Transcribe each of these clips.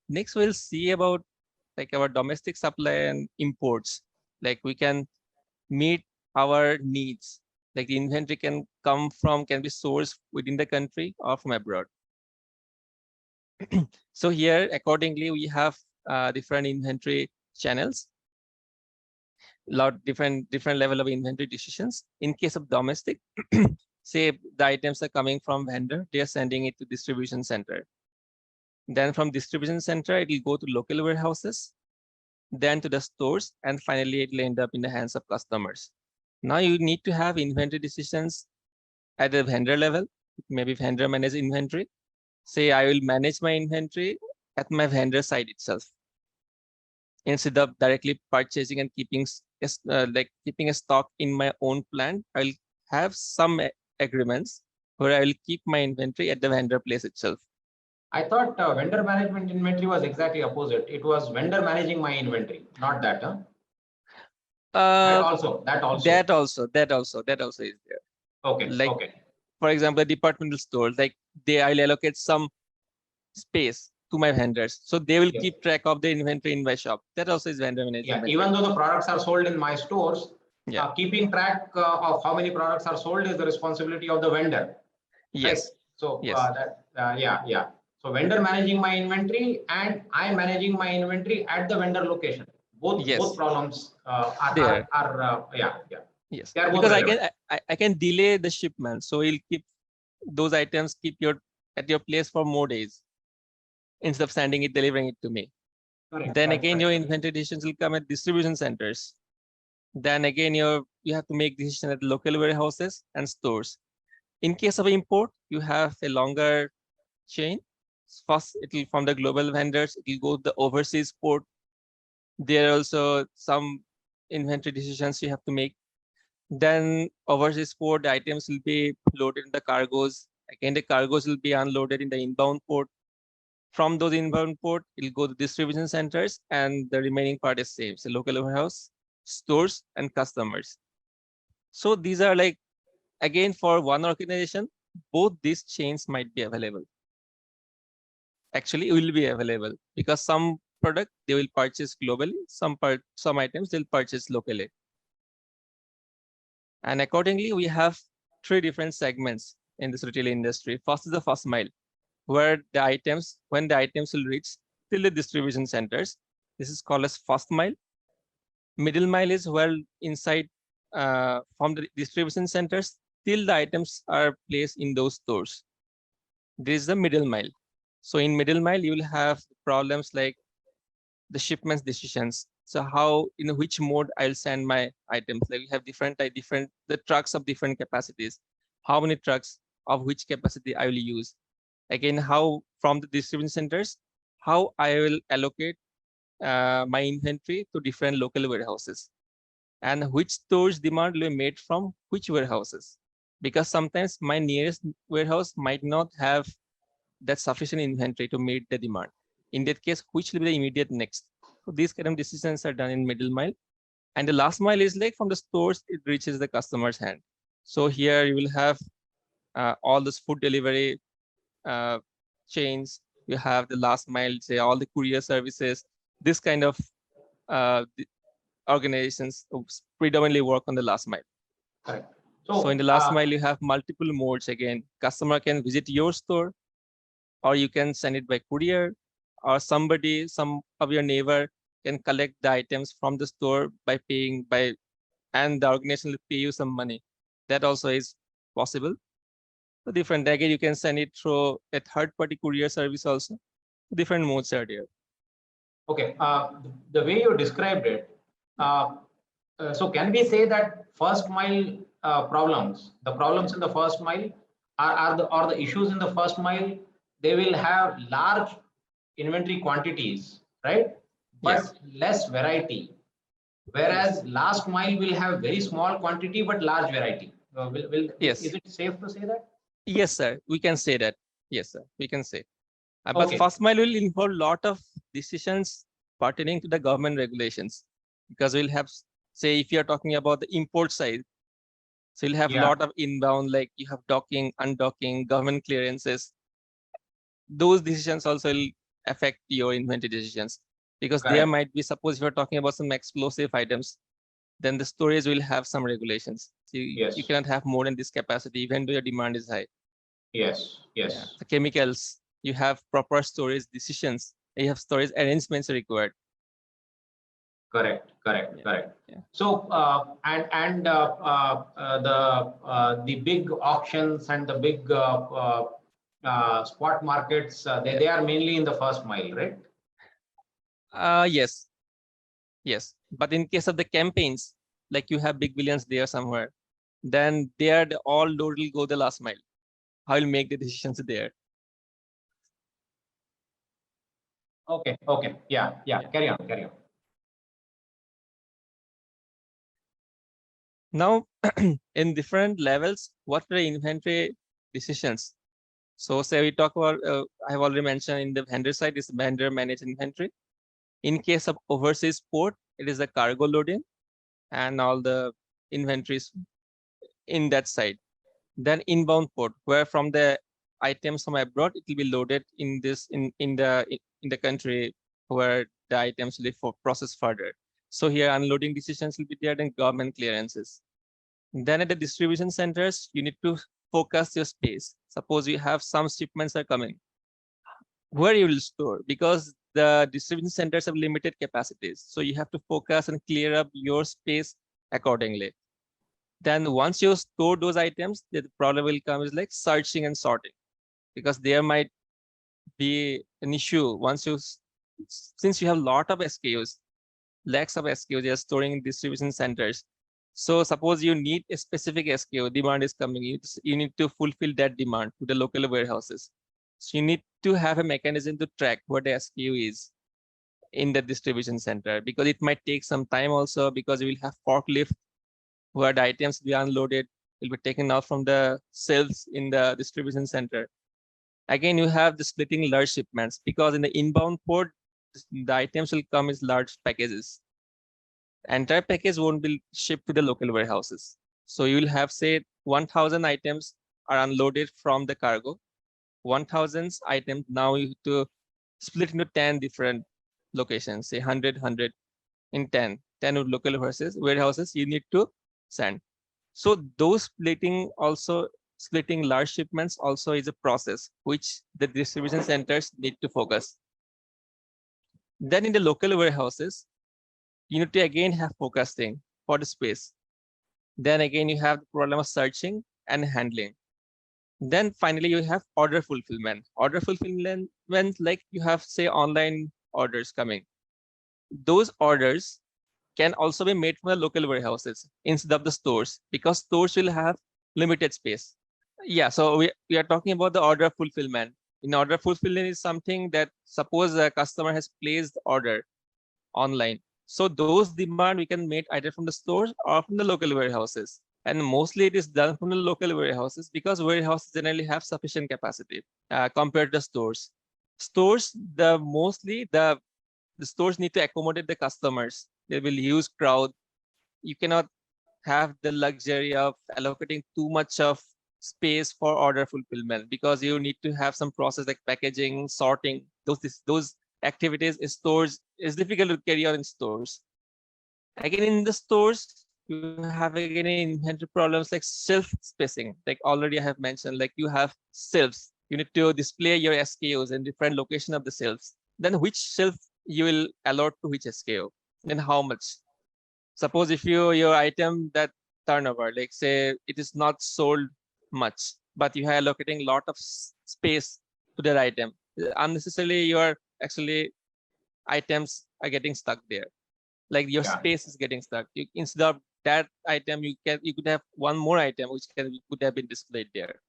Next, we'll see about like our domestic supply and imports. Like we can meet our needs. Like the inventory can be sourced within the country or from abroad. So here, accordingly, we have different inventory channels, different level of inventory decisions. In case of domestic, say the items are coming from vendor, they are sending it to distribution center. Then from distribution center, it will go to local warehouses, then to the stores, and finally it will end up in the hands of customers. Now you need to have inventory decisions at the vendor level. Maybe vendor manage inventory. Say I will manage my inventory at my vendor side itself, instead of directly purchasing and keeping keeping a stock in my own plant. I'll have some agreements where I will keep my inventory at the vendor place itself. I thought vendor management inventory was exactly opposite. It was vendor managing my inventory, not that. Huh? That also is there. Okay. Like, okay. For example, departmental stores, like I'll allocate some space to my vendors, so they will keep track of the inventory in my shop. That also is vendor management. Yeah, even though the products are sold in my stores, keeping track of how many products are sold is the responsibility of the vendor. Yes. Right? So So vendor managing my inventory and I managing my inventory at the vendor location. Both problems are Yes, because I can delay the shipment, so you'll keep those items at your place for more days instead of delivering it to me. Correct, then again, your inventory decisions will come at distribution centers. Then again, you have to make decisions at local warehouses and stores. In case of import, you have a longer chain. First, it will from the global vendors, it will go to the overseas port. There are also some inventory decisions you have to make. Then overseas port, the items will be loaded in the cargoes. Again, the cargoes will be unloaded in the inbound port. From those inbound port, it will go to distribution centers, and the remaining part is same. So local warehouse, stores, and customers. So these are like, again, for one organization, both these chains might be available. Actually, it will be available because some product they will purchase globally, some items they'll purchase locally. And accordingly, we have 3 different segments in this retail industry. First is the first mile, where when the items will reach till the distribution centers. This is called as first mile. Middle mile is where inside from the distribution centers till the items are placed in those stores. This is the middle mile. So in middle mile, you will have problems like the shipments decisions. So in which mode I'll send my items. Like we have the trucks of different capacities. How many trucks of which capacity I will use. Again, how from the distribution centers, how I will allocate my inventory to different local warehouses, and which stores demand will be made from which warehouses. Because sometimes my nearest warehouse might not have that sufficient inventory to meet the demand. In that case, which will be the immediate next? So these kind of decisions are done in middle mile. And the last mile is like from the stores, it reaches the customer's hand. So here you will have all this food delivery chains. You have the last mile, say all the courier services. This kind of organizations predominantly work on the last mile. Correct. So in the last mile, you have multiple modes. Again, customer can visit your store, or you can send it by courier, or some of your neighbor can collect the items from the store by paying and the organization will pay you some money. That also is possible. So different. Again, you can send it through a third-party courier service also. Different modes are there. Okay. The way you described it, so can we say that first mile problems, the problems in the first mile are the issues in the first mile, they will have large inventory quantities, right? But less variety. Whereas last mile will have very small quantity but large variety. Is it safe to say that? Yes, sir. We can say that. Yes, sir. We can say. But first mile will involve a lot of decisions pertaining to the government regulations, because we'll have, say, if you're talking about the import side, so you'll have a lot of inbound, like you have docking, undocking, government clearances. Those decisions also will affect your inventory decisions, because there Correct. might be, suppose if you're talking about some explosive items, then the storage will have some regulations. So you Yes. cannot have more than this capacity, even though your demand is high. Yes. Yeah. Yes. The chemicals, you have proper storage decisions. You have storage arrangements required. Correct. Correct. Yeah. Correct. Yeah. So the big auctions and the big spot markets, they are mainly in the first mile, right? Yes. Yes. But in case of the campaigns, like you have big billions there somewhere, then there all load will go the last mile. I will make the decisions there. Okay. Okay. Yeah. Yeah. Yeah. Carry on. Carry on. Now, in different levels, what are the inventory decisions? So say we talk about, I have already mentioned in the vendor side is vendor managed inventory. In case of overseas port, it is the cargo loading and all the inventories in that side. Then inbound port, where from the items from abroad, it will be loaded in this in the country where the items will be processed further. So here unloading decisions will be there, then government clearances. Then at the distribution centers, you need to focus your space. Suppose you have some shipments are coming, where you will store, because the distribution centers have limited capacities. So you have to focus and clear up your space accordingly. Then once you store those items, the problem will come is like searching and sorting, because there might be an issue once you, since you have a lot of SKUs, lakhs of SKUs you're storing in distribution centers. So suppose you need a specific SKU, demand is coming, you need to fulfill that demand to the local warehouses. So you need to have a mechanism to track what the SKU is in the distribution center, because it might take some time also, because you will have forklift where the items be unloaded will be taken out from the shelves in the distribution center. Again, you have the splitting large shipments, because in the inbound port, the items will come as large packages. Entire package won't be shipped to the local warehouses. So you will have, say, 1,000 items are unloaded from the cargo. 1,000 items now you have to split into 10 different locations, say 100 in 10 local warehouses you need to send. So those splitting large shipments also is a process which the distribution centers need to focus. Then in the local warehouses, you need to again have focusing for the space. Then again, you have the problem of searching and handling. Then finally, you have order fulfillment. Order fulfillment, when like you have, say, online orders coming. Those orders can also be made from the local warehouses instead of the stores, because stores will have limited space. Yeah, so we are talking about the order fulfillment. In order fulfillment is something that, suppose a customer has placed order online. So those demand we can make either from the stores or from the local warehouses. And mostly it is done from the local warehouses, because warehouses generally have sufficient capacity compared to stores. Stores, the stores need to accommodate the customers. They will use crowd. You cannot have the luxury of allocating too much of space for order fulfillment, because you need to have some process like packaging, sorting. Those activities in stores is difficult to carry on in stores. Again, in the stores, you have again inventory problems like shelf spacing. Like already I have mentioned, like you have shelves. You need to display your SKUs in different location of the shelves. Then which shelf you will allot to which SKU and how much. Suppose if your item that turnover, like say it is not sold much, but you are allocating a lot of space to that item, unnecessarily your actually items are getting stuck there. Like your Yeah. space is getting stuck. Instead of that item, you could have one more item which could have been displayed there.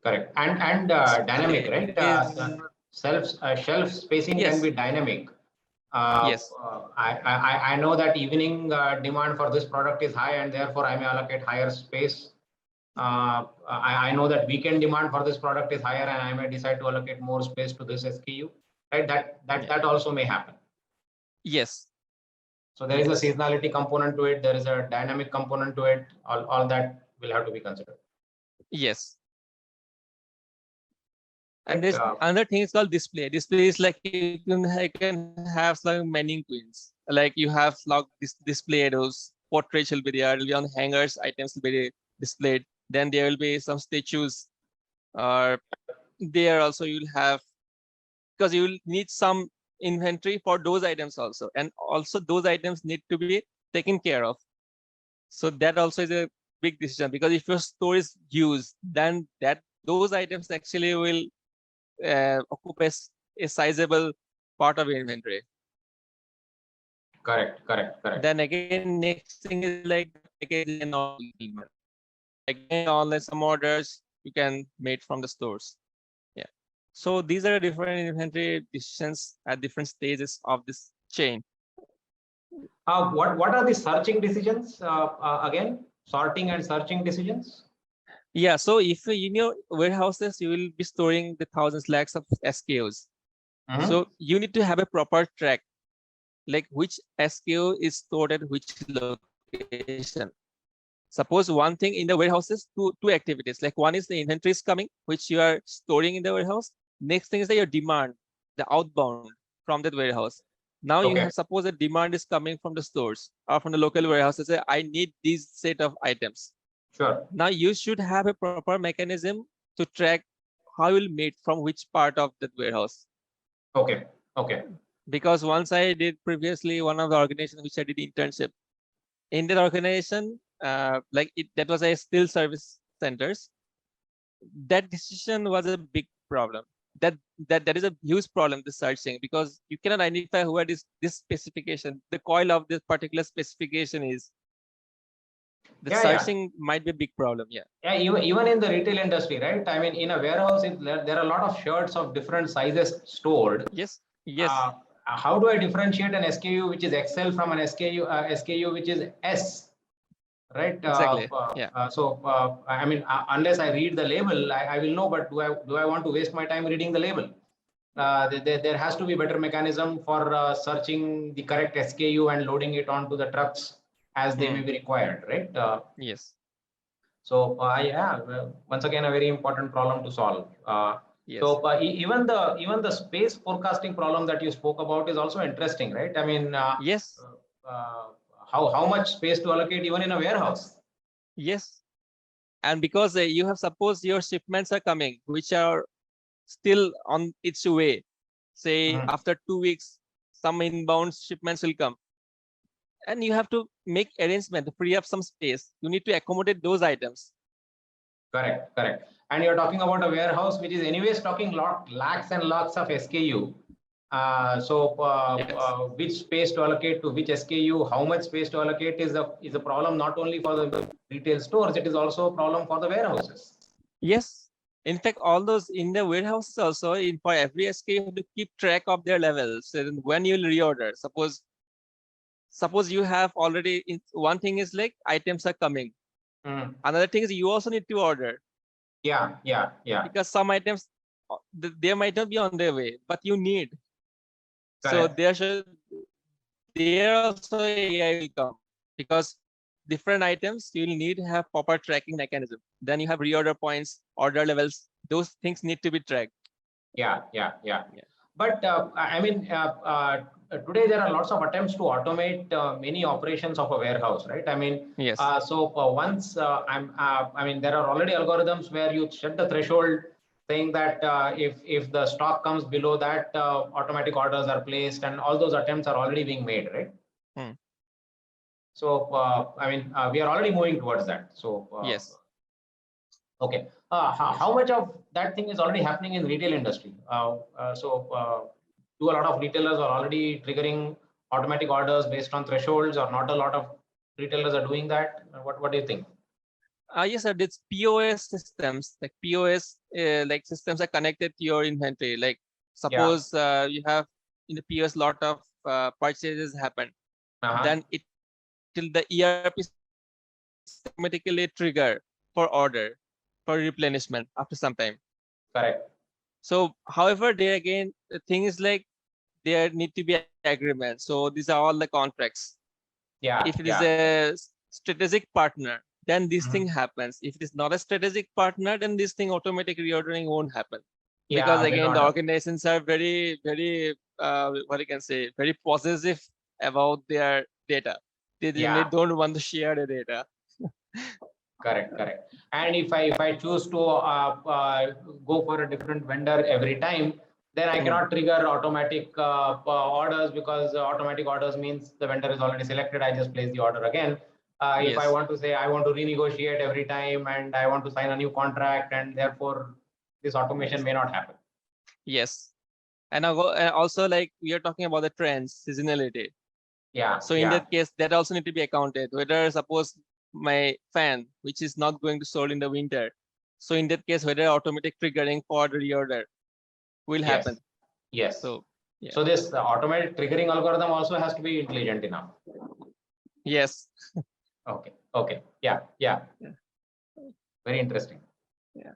Correct. And So dynamic, it right? is, Shelf spacing can yes, be dynamic. yes, I know that evening demand for this product is high, and therefore I may allocate higher space. I know that weekend demand for this product is higher, and I may decide to allocate more space to this SKU. Right? yeah, That also may happen. yes, So there is a yes, seasonality component to it. There is a dynamic component to it. All that will have to be considered. yes. And Right? there's another thing is called display. Display is like you can have some many queens. Like you have log display those portraits will be there. Will be on hangers. Items will be displayed. Then there will be some statues. Or there also you'll have, because you will need some inventory for those items also, and also those items need to be taken care of. So that also is a big decision, because if your store is used, then those items actually will occupy a sizable part of your inventory. Correct. Then again, next thing is like packaging and all. Again, online some orders you can make from the stores. Yeah. So these are different inventory decisions at different stages of this chain. What are the searching decisions again? Sorting and searching decisions. Yeah. So if in your warehouses you will be storing the thousands lakhs of SKUs, so you need to have a proper track, like which SKU is stored at which location. Suppose one thing in the warehouses, two activities. Like one is the inventory is coming, which you are storing in the warehouse. Next thing is that your demand, the outbound from that warehouse. Now you Okay. have, suppose the demand is coming from the stores or from the local warehouses. Say, I need these set of items. Sure. Now you should have a proper mechanism to track how you will meet from which part of that warehouse. Okay. Because once I did previously one of the organizations which I did internship in that organization, that was a still service centers. That decision was a big problem. That is a huge problem, the searching, because you cannot identify who this specification, the coil of this particular specification is. The searching might be a big problem. Yeah, even in the retail industry, right? I mean, in a warehouse, there are a lot of shirts of different sizes stored. Yes. How do I differentiate an SKU which is XL from an SKU which is S? Right. Exactly. I mean, unless I read the label, I will know. But do I want to waste my time reading the label? There has to be better mechanism for searching the correct SKU and loading it onto the trucks as they may be required, right? Yes. So once again, a very important problem to solve. Yes. So even the space forecasting problem that you spoke about is also interesting, right? I mean, yes. How much space to allocate even in a warehouse? Yes. And because you have, suppose your shipments are coming, which are still on its way. Say after 2 weeks, some inbound shipments will come. And you have to make arrangement to free up some space. You need to accommodate those items. Correct. And you're talking about a warehouse which is anyway stocking lakhs and lakhs of SKU. Which space to allocate to which SKU, how much space to allocate is a problem not only for the retail stores, it is also a problem for the warehouses. Yes. In fact, all those in the warehouses also, for every SKU, you have to keep track of their levels. And when you will reorder, suppose you have already, one thing is like items are coming. Another thing is you also need to order. Yeah. Because some items, they might not be on their way, but you need. Correct. So there also AI will come, because different items you will need to have proper tracking mechanism. Then you have reorder points, order levels. Those things need to be tracked. Yeah. But I mean, today there are lots of attempts to automate many operations of a warehouse, right? I mean, yes. Once I mean, there are already algorithms where you set the threshold, saying that if the stock comes below that, automatic orders are placed, and all those attempts are already being made, right? So I mean, we are already moving towards that. So yes. Okay. How much of that thing is already happening in retail industry? Do a lot of retailers are already triggering automatic orders based on thresholds, or not a lot of retailers are doing that? What do you think? Yes, sir. It's POS systems. Like POS, like systems are connected to your inventory. Like suppose you have in the POS lot of purchases happen, then the ERP automatically trigger for order for replenishment after some time. Correct. So, however, there again, the thing is like there need to be agreement. So these are all the contracts. Yeah. If it is a strategic partner, then this thing happens. If it is not a strategic partner, then this thing automatic reordering won't happen. Because may again, not the have. organizations are very, very, what you can say, very possessive about their data. They Yeah. don't want to share the data. Correct. And if I choose to go for a different vendor every time, then I cannot trigger automatic orders, because automatic orders means the vendor is already selected. I just place the order again. If I Yes. want to say I want to renegotiate every time and I want to sign a new contract, and therefore this automation may not happen. Yes. And also, like, we are talking about the trends, seasonality. Yeah. So in that case, that also need to be accounted. Whether suppose my fan, which is not going to sold in the winter, so in that case, whether automatic triggering for the reorder will happen. Yes. So yeah. So this automatic triggering algorithm also has to be intelligent enough. Yes. Okay. Yeah. Very interesting. Yeah.